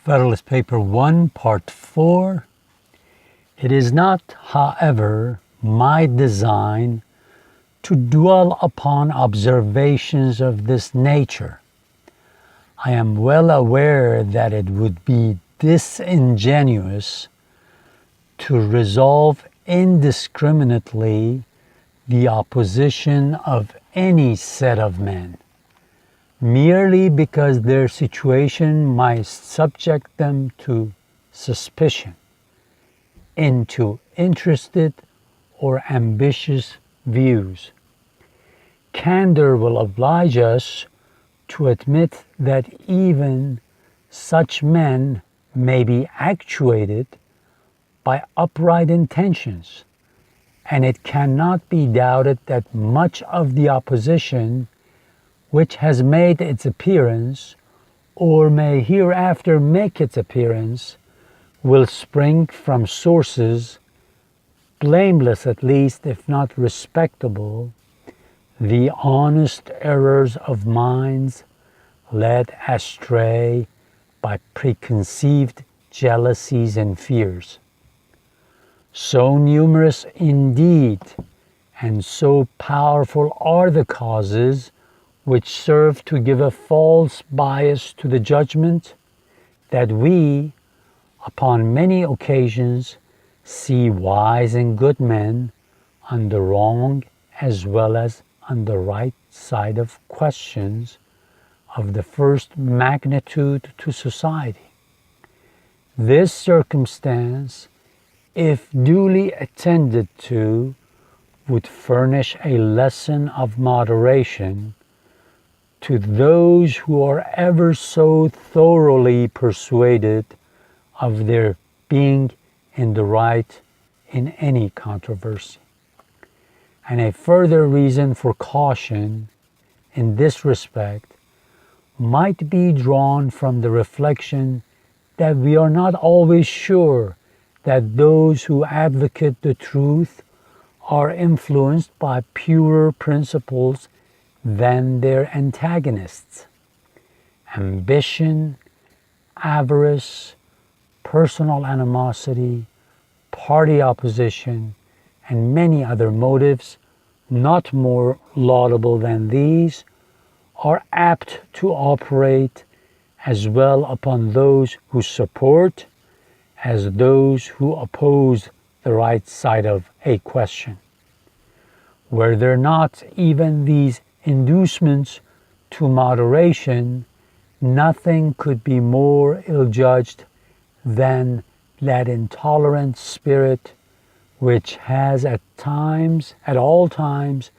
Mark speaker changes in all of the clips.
Speaker 1: Federalist Paper 1, Part 4. It is not, however, my design to dwell upon observations of this nature. I am well aware that it would be disingenuous to resolve indiscriminately the opposition of any set of men, merely because their situation might subject them to suspicion, into interested or ambitious views. Candor will oblige us to admit that even such men may be actuated by upright intentions, and it cannot be doubted that much of the opposition which has made its appearance, or may hereafter make its appearance, will spring from sources, blameless at least if not respectable, the honest errors of minds led astray by preconceived jealousies and fears. So numerous indeed, and so powerful are the causes which serve to give a false bias to the judgment, that we, upon many occasions, see wise and good men on the wrong as well as on the right side of questions of the first magnitude to society. This circumstance, if duly attended to, would furnish a lesson of moderation to those who are ever so thoroughly persuaded of their being in the right in any controversy. And a further reason for caution in this respect might be drawn from the reflection that we are not always sure that those who advocate the truth are influenced by purer principles than their antagonists. Ambition, avarice, personal animosity, party opposition, and many other motives, not more laudable than these, are apt to operate as well upon those who support as those who oppose the right side of a question. Were there not even these inducements to moderation, nothing could be more ill-judged than that intolerant spirit which has at all times,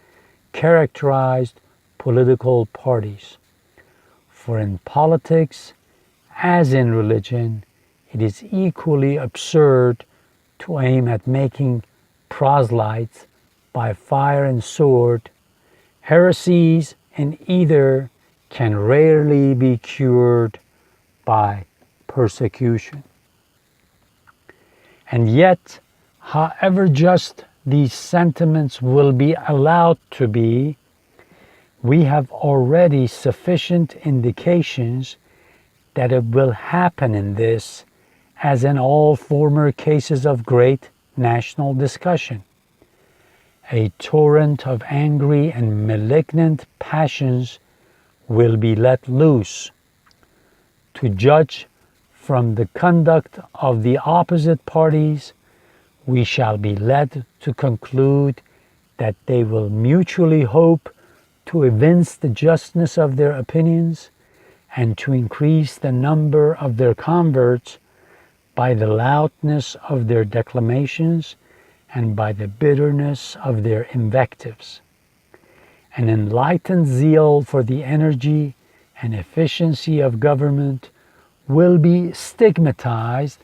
Speaker 1: characterized political parties. For in politics, as in religion, it is equally absurd to aim at making proselytes by fire and sword. Heresies in either can rarely be cured by persecution. And yet, however just these sentiments will be allowed to be, we have already sufficient indications that it will happen in this, as in all former cases of great national discussion. A torrent of angry and malignant passions will be let loose. To judge from the conduct of the opposite parties, we shall be led to conclude that they will mutually hope to evince the justness of their opinions and to increase the number of their converts by the loudness of their declamations and by the bitterness of their invectives. An enlightened zeal for the energy and efficiency of government will be stigmatized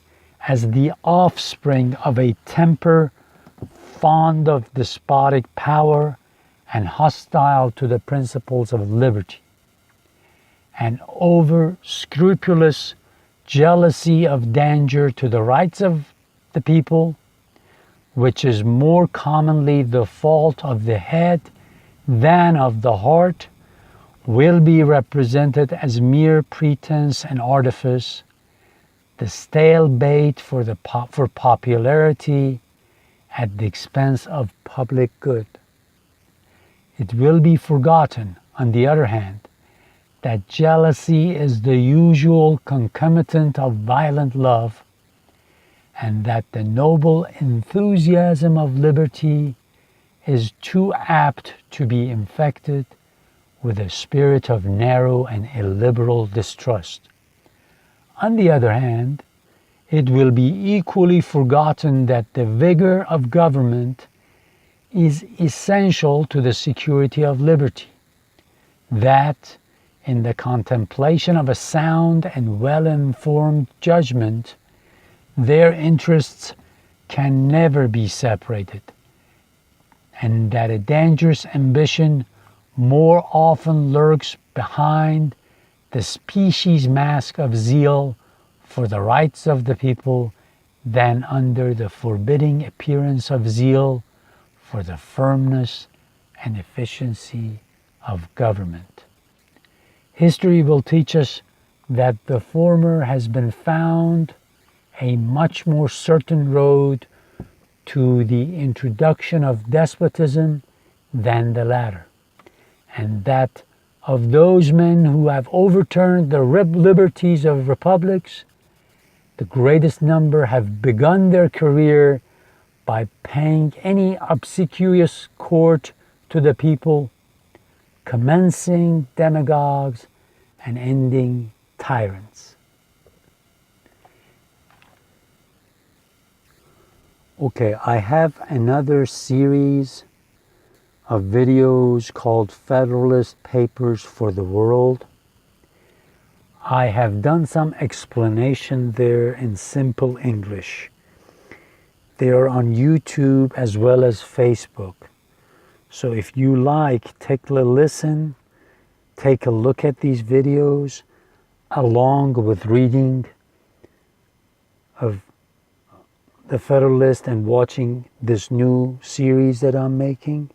Speaker 1: as the offspring of a temper fond of despotic power and hostile to the principles of liberty. An over-scrupulous jealousy of danger to the rights of the people, which is more commonly the fault of the head than of the heart, will be represented as mere pretense and artifice, the stale bait for popularity at the expense of public good. It will be forgotten, on the other hand, that jealousy is the usual concomitant of violent love, and that the noble enthusiasm of liberty is too apt to be infected with a spirit of narrow and illiberal distrust. On the other hand, it will be equally forgotten that the vigor of government is essential to the security of liberty, that in the contemplation of a sound and well-informed judgment, their interests can never be separated, and that a dangerous ambition more often lurks behind the species mask of zeal for the rights of the people than under the forbidding appearance of zeal for the firmness and efficiency of government. History will teach us that the former has been found a much more certain road to the introduction of despotism than the latter, and that of those men who have overturned the liberties of republics, the greatest number have begun their career by paying any obsequious court to the people, commencing demagogues and ending tyrants. Okay, I have another series of videos called Federalist Papers for the World. I have done some explanation there in simple English. They are on YouTube as well as Facebook. So if you like, take a listen, take a look at these videos along with reading of the Federalist and watching this new series that I'm making.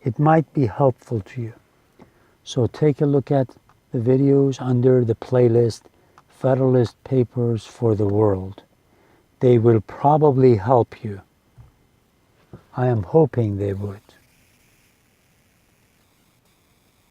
Speaker 1: It might be helpful to you. So take a look at the videos under the playlist Federalist Papers for the World. They will probably help you. I am hoping they would.